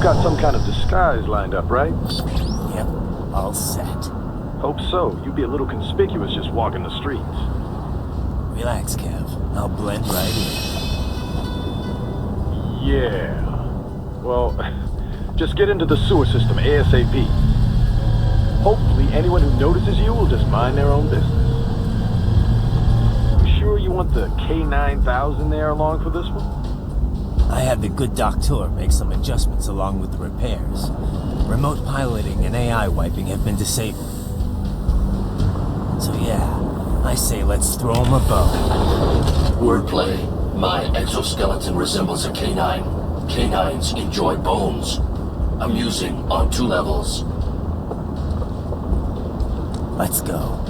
got some kind of disguise lined up, right? Yep, all set. Hope so. You'd be a little conspicuous just walking the streets. Relax, Kev. I'll blend right in. Yeah. Well, just get into the sewer system ASAP. Hopefully anyone who notices you will just mind their own business. You sure you want the K9000 there along for this one? I had the good doctor make some adjustments along with the repairs. Remote piloting and AI wiping have been disabled. So yeah, I say let's throw him a bone. Wordplay. My exoskeleton resembles a canine. Canines enjoy bones. Amusing on 2 levels. Let's go.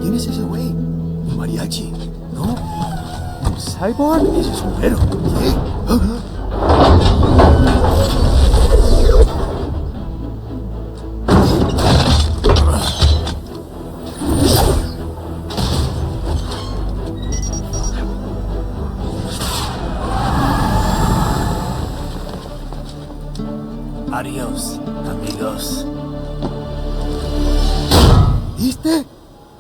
¿Quién es ese güey? ¿Un mariachi? ¿No? ¿Un cyborg? Ese es un güero. ¿Qué? Adiós, amigos. ¿Viste?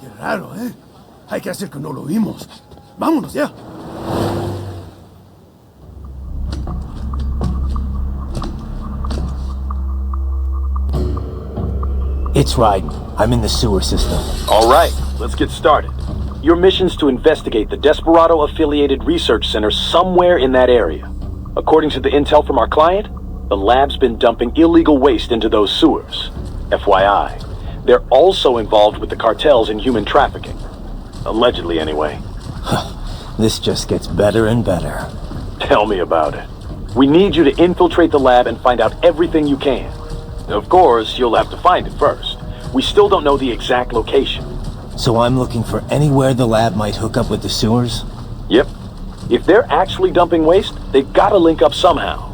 Qué raro, ¿eh? Hay que hacer que no lo vimos. Vámonos ya. It's Ryden. I'm in the sewer system. All right, let's get started. Your mission's to investigate the Desperado-affiliated research center somewhere in that area. According to the intel from our client, the lab's been dumping illegal waste into those sewers. FYI, they're also involved with the cartels in human trafficking. Allegedly, anyway. This just gets better and better. Tell me about it. We need you to infiltrate the lab and find out everything you can. Of course, you'll have to find it first. We still don't know the exact location. So I'm looking for anywhere the lab might hook up with the sewers? Yep. If they're actually dumping waste, they've got to link up somehow.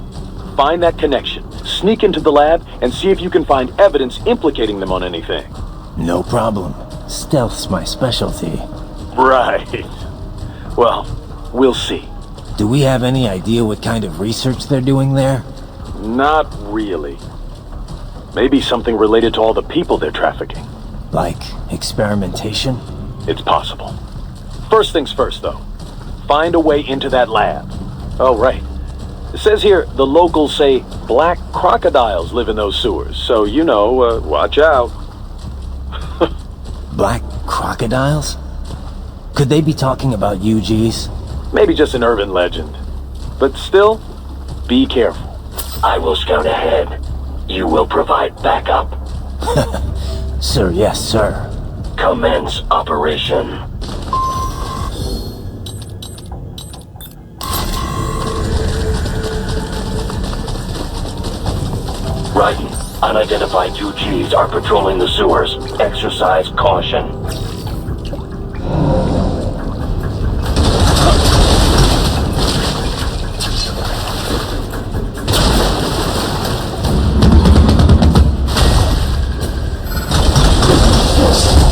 Find that connection, sneak into the lab, and see if you can find evidence implicating them on anything. No problem. Stealth's my specialty. Right. Well, we'll see. Do we have any idea what kind of research they're doing there? Not really. Maybe something related to all the people they're trafficking. Like experimentation? It's possible. First things first, though. Find a way into that lab. Oh, right. It says here the locals say black crocodiles live in those sewers, so you know, watch out. Black crocodiles? Could they be talking about UGs? Maybe just an urban legend. But still, be careful. I will scout ahead. You will provide backup. Sir, yes, sir. Commence operation. Ryden, unidentified UGs are patrolling the sewers. Exercise caution.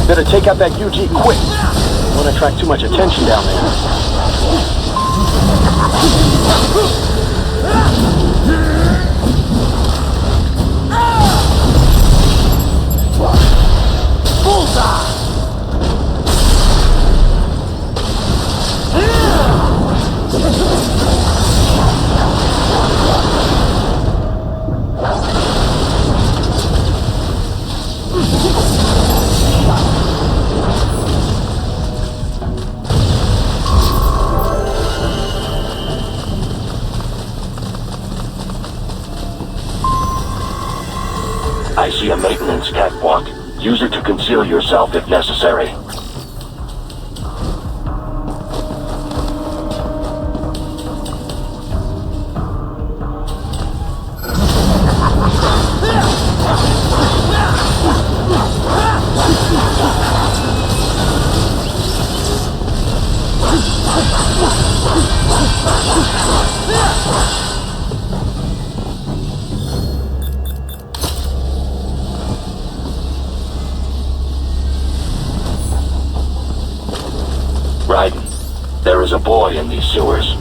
Better take out that UG quick. Don't want to attract too much attention down there. Bullseye! I see a maintenance catwalk. Use it to conceal yourself if necessary. enjoy in these sewers.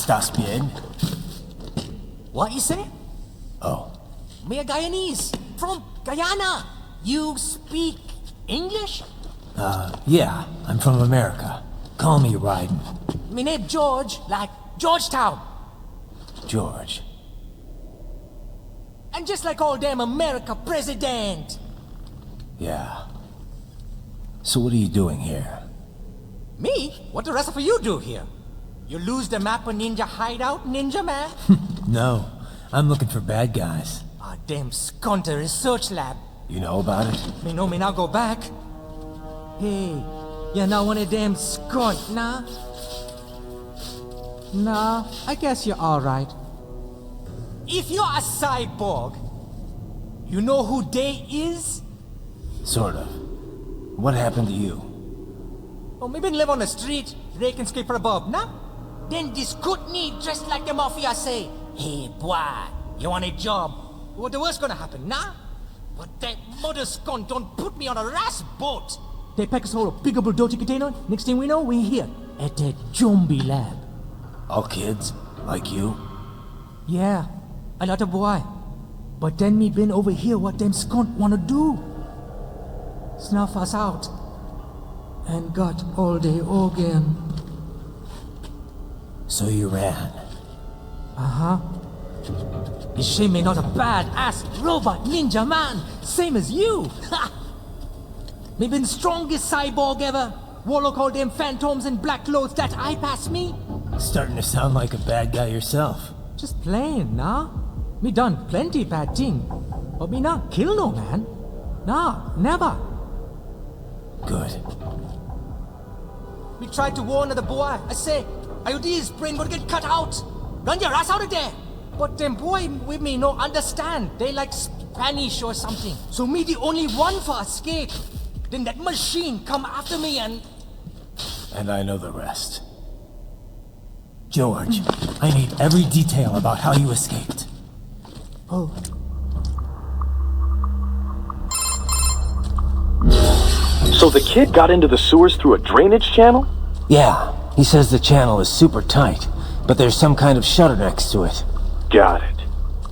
¿Estás bien? What you say? Oh, Me a Guyanese from Guyana. You speak English? yeah, I'm from America. Call me Ryden. Me name George, like Georgetown. George. And just like all damn America president. Yeah. So what are you doing here? Me? What the rest of you do here? You lose the map of Ninja hideout, Ninja man? No, I'm looking for bad guys. Ah, damn Skunter research lab. You know about it? Me know me now go back. Hey, you're not one of them skunt, nah? Nah, I guess you're alright. If you're a cyborg, you know who they is? Sort of. What happened to you? Oh, maybe live on the street, rake and scrape for above, nah? Then this good need dressed like the mafia say, hey boy, you want a job? What the worst gonna happen, nah? But that mother scunt don't put me on a ras boat. They pack us all a big old dirty container. Next thing we know, we're here at that zombie lab. All kids? Like you? Yeah, a lot of boy. But then me been over here what them scunt wanna do. Snuff us out. And got all the organ. So you ran. Uh-huh. Is she me not a bad-ass robot ninja man, same as you? Ha! Me been strongest cyborg ever. Warlock all them phantoms in black clothes that eye pass me. Starting to sound like a bad guy yourself. Just plain, nah? Me done plenty bad thing. But me not kill no man. Nah, never. Good. Me tried to warn the boy. I say, IOD's brain gonna get cut out. Run your ass out of there. But them boy with me no understand. They like Spanish or something. So me the only one for escape. Then that machine come after me and... And I know the rest. George, I need every detail about how you escaped. Oh. So the kid got into the sewers through a drainage channel? Yeah, he says the channel is super tight, but there's some kind of shutter next to it. Got it.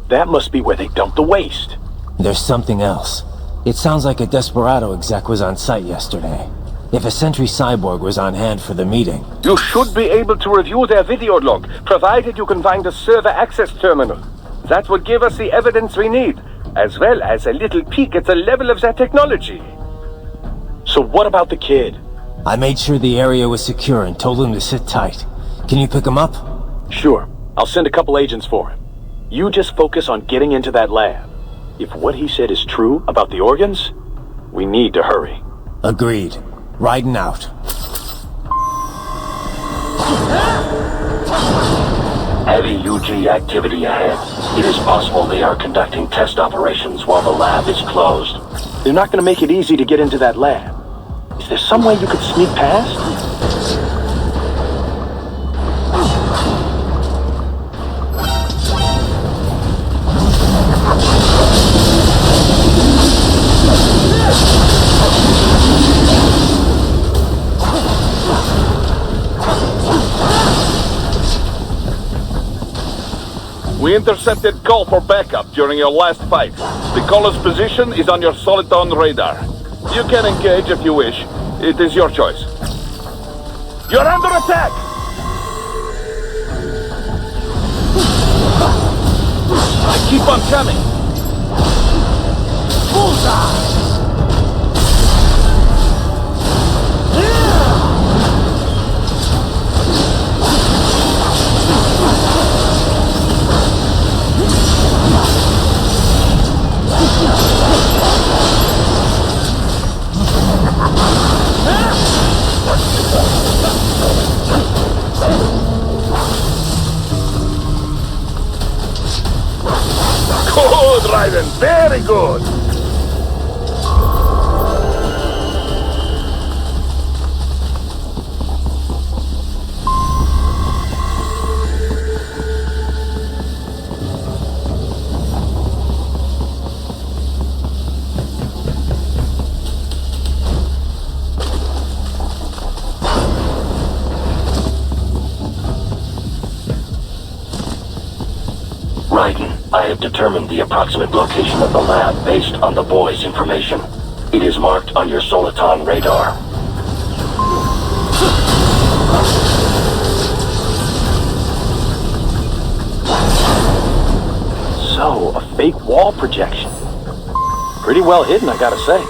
That must be where they dumped the waste. There's something else. It sounds like a Desperado exec was on site yesterday. If a Sentry Cyborg was on hand for the meeting. You should be able to review their video log, provided you can find a server access terminal. That would give us the evidence we need. as well as a little peek at the level of their technology. So what about the kid? I made sure the area was secure and told him to sit tight. Can you pick him up? Sure. I'll send a couple agents for him. You just focus on getting into that lab. If what he said is true about the organs, we need to hurry. Agreed. Riding out. Heavy UG activity ahead. It is possible they are conducting test operations while the lab is closed. They're not going to make it easy to get into that lab. Is there some way you could sneak past? We intercepted call for backup during your last fight. The caller's position is on your Soliton radar. You can engage if you wish. It is your choice. You're under attack! I keep on coming! Bullseye! Good, Raiden. Very good. Raiden, I have determined the approximate location of the lab based on the boy's information. It is marked on your Soliton radar. So, a fake wall projection. Pretty well hidden, I gotta say.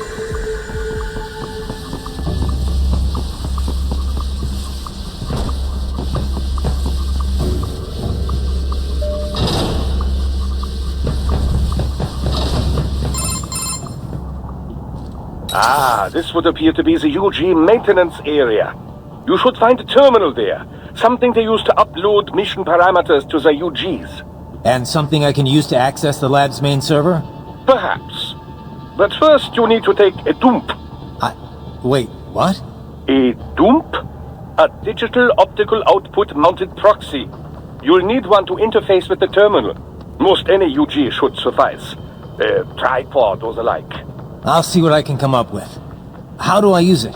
Ah, this would appear to be the UG maintenance area. You should find a terminal there. Something they use to upload mission parameters to the UGs. And something I can use to access the lab's main server? Perhaps. But first you need to take a dump. Wait, what? A dump? A digital optical output mounted proxy. You'll need one to interface with the terminal. Most any UG should suffice. A tripod or the like. I'll see what I can come up with. How do I use it?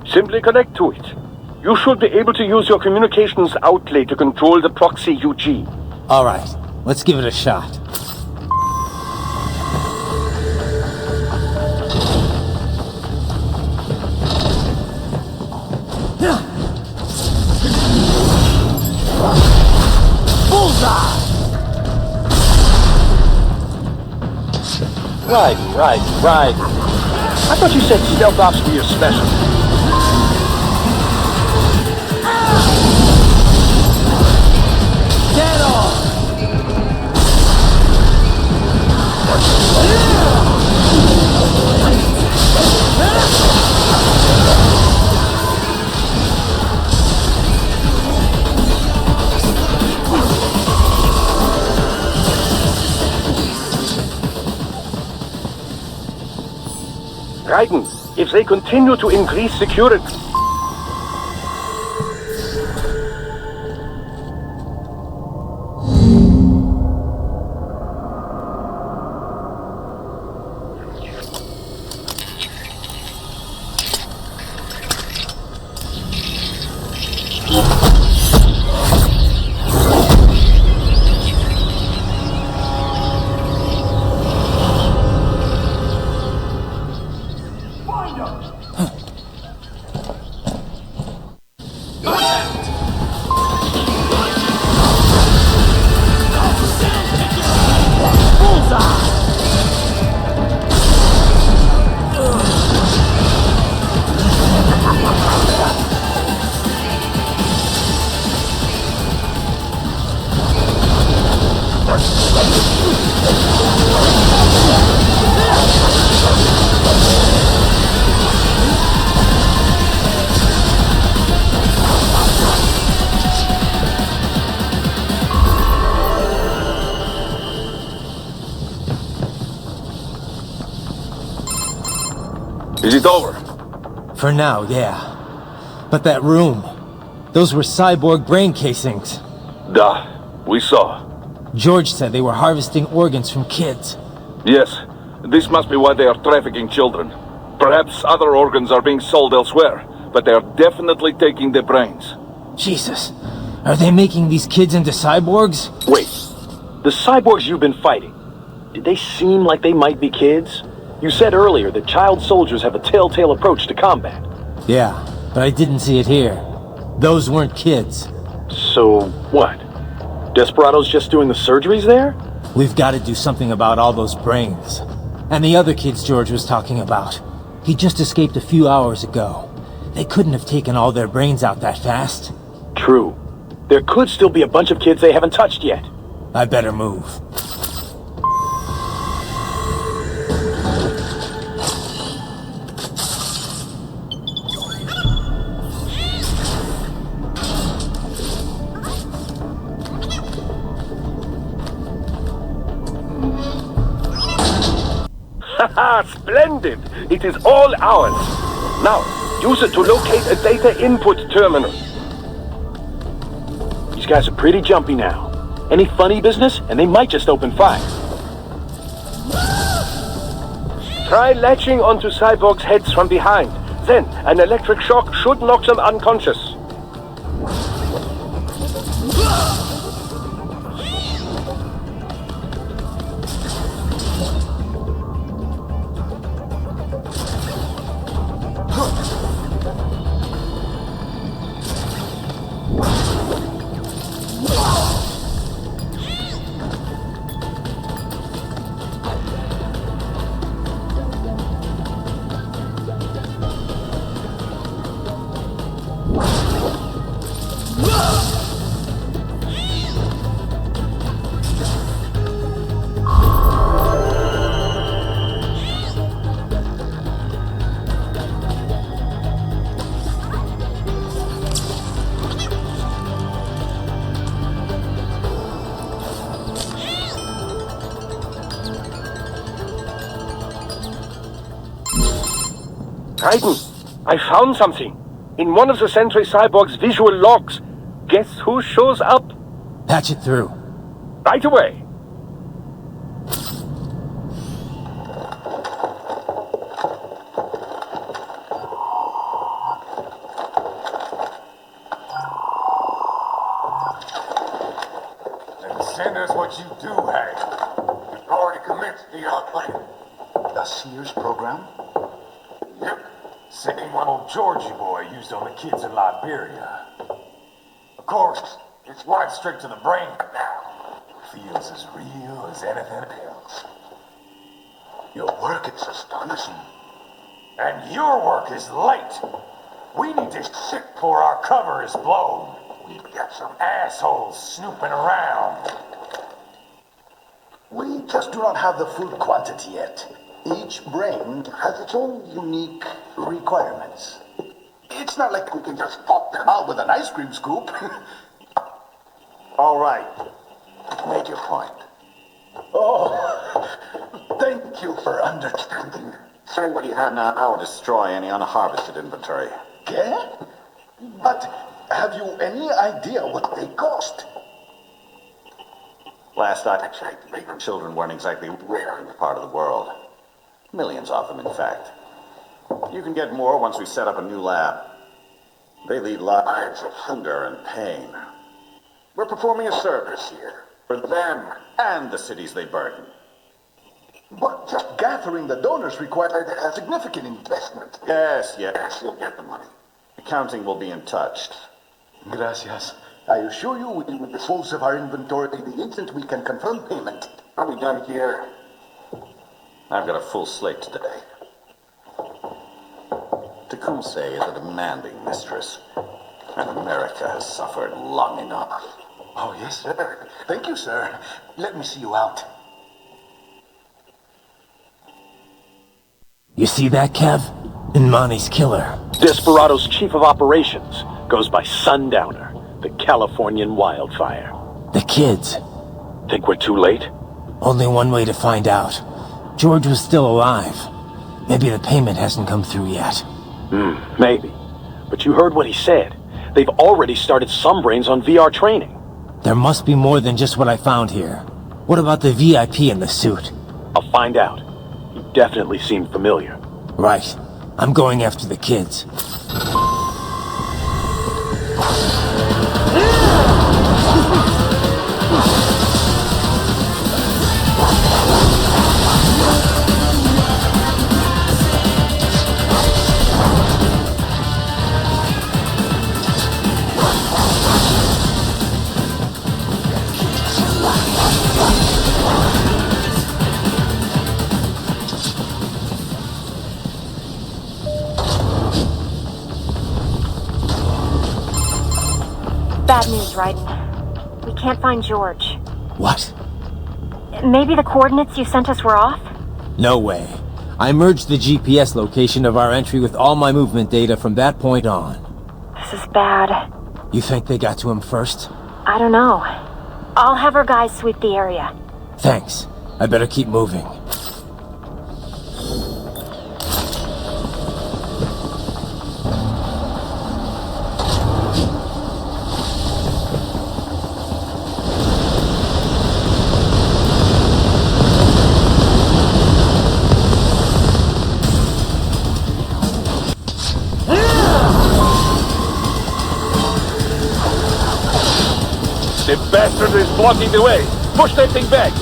Simply connect to it. You should be able to use your communications outlay to control the proxy UG. Alright, let's give it a shot. Bullseye! Right. I thought you said stealth ops were your specialty. Get on! Raiden, if they continue to increase security... Is it over? For now, yeah. But that room, those were cyborg brain casings. Duh. We saw. George said they were harvesting organs from kids. Yes. This must be why they are trafficking children. Perhaps other organs are being sold elsewhere, but they are definitely taking the brains. Jesus. Are they making these kids into cyborgs? Wait, the cyborgs you've been fighting, did they seem like they might be kids? You said earlier that child soldiers have a telltale approach to combat. Yeah, but I didn't see it here. Those weren't kids. So, what? Desperado's just doing the surgeries there? We've got to do something about all those brains. And the other kids George was talking about. He just escaped a few hours ago. They couldn't have taken all their brains out that fast. True. There could still be a bunch of kids they haven't touched yet. I better move. Haha, splendid! It is all ours. Now, use it to locate a data input terminal. These guys are pretty jumpy now. Any funny business, and they might just open fire. Try latching onto cyborgs' heads from behind. Then, an electric shock should knock them unconscious. Raiden, I found something. In one of the Sentry Cyborg's visual logs. Guess who shows up? Patch it through. Right away. Then send us what you do have. We've already commenced the plan. The Sears program? Yep. Same one old Georgie boy used on the kids in Liberia. Of course, it's right straight to the brain now. Feels as real as anything else. Your work is astonishing. And your work is late. We need this shit before our cover is blown. We've got some assholes snooping around. We just do not have the full quantity yet. Each brain has its own unique requirements. It's not like we can just pop them out with an ice cream scoop. All right. Make your point. Oh, thank you for understanding. Say what you have now, I'll destroy any unharvested inventory. Okay? But have you any idea what they cost? Last I checked, children weren't exactly rare in the part of the world. Millions of them, in fact. You can get more once we set up a new lab. They lead lives of hunger and pain. We're performing a service here. For them and the cities they burden. But just gathering the donors required a significant investment. Yes, you'll get the money. Accounting will be in touch. Gracias. I assure you we will dispose of our inventory the instant we can confirm payment. Are we done here? I've got a full slate today. Tecumseh is a demanding mistress, and America has suffered long enough. Oh, yes, sir. Thank you, sir. Let me see you out. You see that, Kev? Imani's killer. Desperado's chief of operations goes by Sundowner, the Californian wildfire. The kids. Think we're too late? Only one way to find out. George was still alive. Maybe the payment hasn't come through yet. Maybe. But you heard what he said. They've already started some brains on VR training. There must be more than just what I found here. What about the VIP in the suit? I'll find out. He definitely seemed familiar. Right. I'm going after the kids. Bad news, Raiden. We can't find George. What? Maybe the coordinates you sent us were off? No way. I merged the GPS location of our entry with all my movement data from that point on. This is bad. You think they got to him first? I don't know. I'll have our guys sweep the area. Thanks. I better keep moving. The bastard is blocking the way. Push that thing back.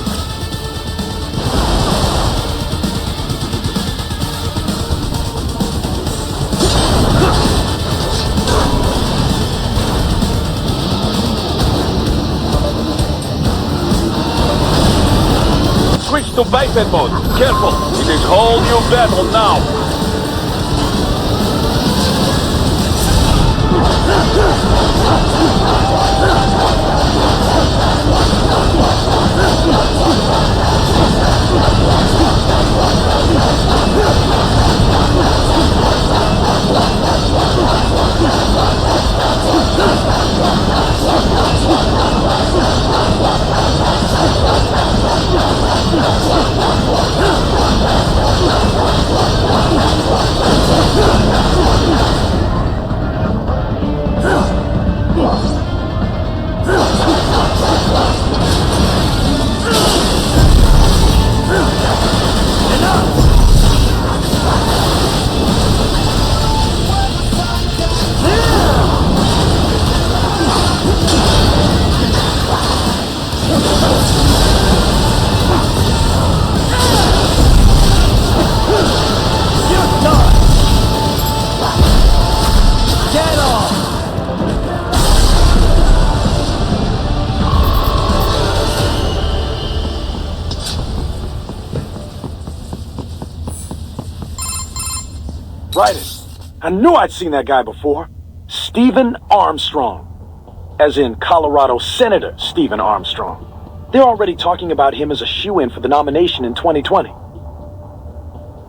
Switch to biped mode. Careful. It is whole new battle now. I knew I'd seen that guy before. Stephen Armstrong. As in Colorado Senator Stephen Armstrong. They're already talking about him as a shoo-in for the nomination in 2020.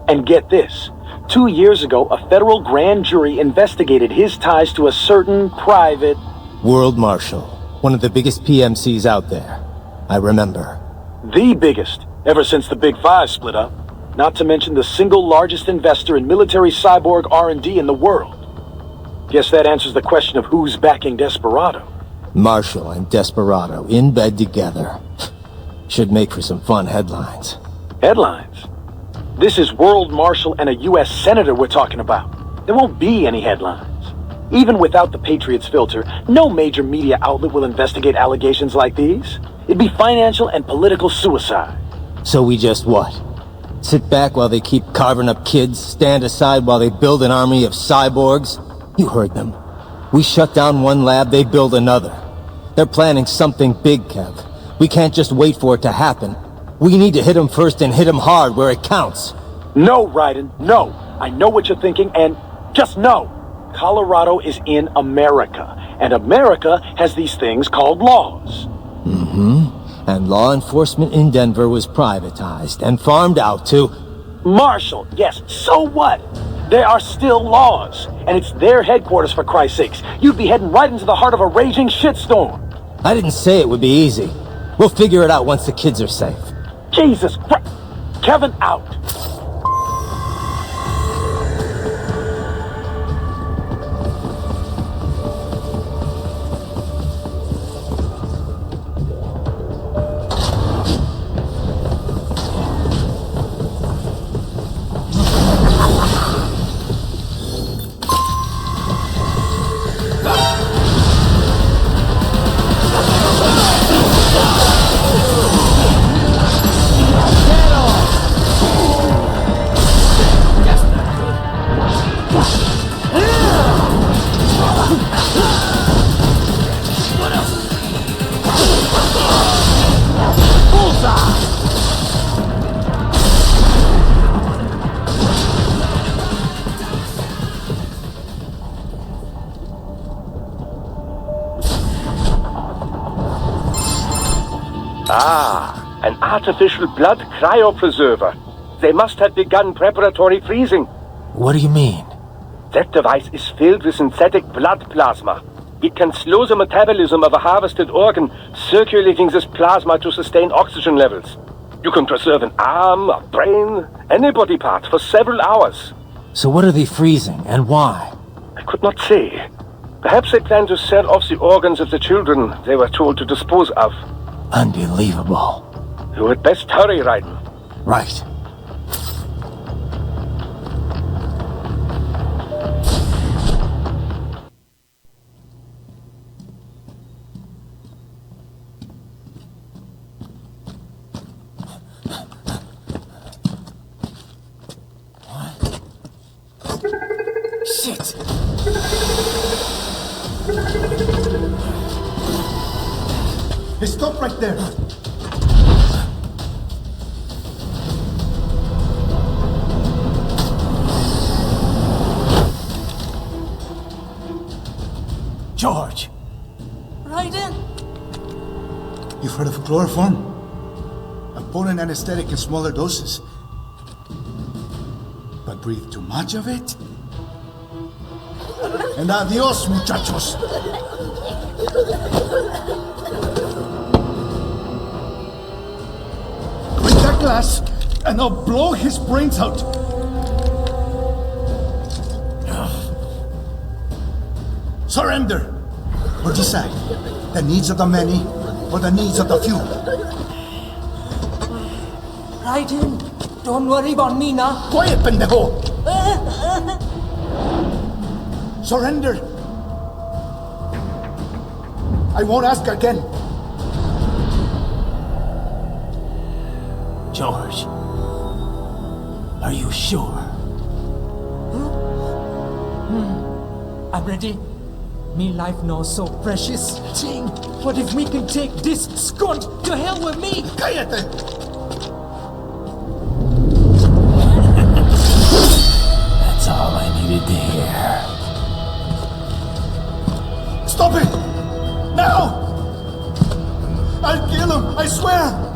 And get this. 2 years ago, a federal grand jury investigated his ties to a certain private... World Marshal. One of the biggest PMCs out there. I remember. The biggest, ever since the Big Five split up. Not to mention the single largest investor in military cyborg R&D in the world. Guess that answers the question of who's backing Desperado. Marshall and Desperado in bed together. Should make for some fun headlines. Headlines? This is World Marshal and a U.S. Senator we're talking about. There won't be any headlines. Even without the Patriots filter, no major media outlet will investigate allegations like these. It'd be financial and political suicide. So we just what? Sit back while they keep carving up kids, stand aside while they build an army of cyborgs? You heard them. We shut down one lab, they build another. They're planning something big, Kev. We can't just wait for it to happen. We need to hit them first and hit them hard where it counts. No, Raiden, no. I know what you're thinking, and just know. Colorado is in America, and America has these things called laws. And law enforcement in Denver was privatized and farmed out to... Marshall, yes, so what? There are still laws, and it's their headquarters for Christ's sakes. You'd be heading right into the heart of a raging shitstorm. I didn't say it would be easy. We'll figure it out once the kids are safe. Jesus Christ. Kevin, out. An artificial blood cryopreserver. They must have begun preparatory freezing. What do you mean? That device is filled with synthetic blood plasma. It can slow the metabolism of a harvested organ, circulating this plasma to sustain oxygen levels. You can preserve an arm, a brain, any body part for several hours. So what are they freezing, and why? I could not say. Perhaps they plan to sell off the organs of the children they were told to dispose of. Unbelievable. You had best hurry, Raiden. Right. Shit! Hey, stop right there! George! Raiden? You've heard of chloroform? A potent anesthetic in smaller doses. But breathe too much of it? And adios, muchachos! Bring that glass, and I'll blow his brains out! Surrender! Or decide, the needs of the many, or the needs of the few. Raiden, don't worry about me now. Quiet, pendejo! Surrender! I won't ask again. George, are you sure? I'm ready. Me life now so precious. Ching, what if we can take this skunt to hell with me? Cállate! That's all I needed to hear. Stop it! Now! I'll kill him, I swear!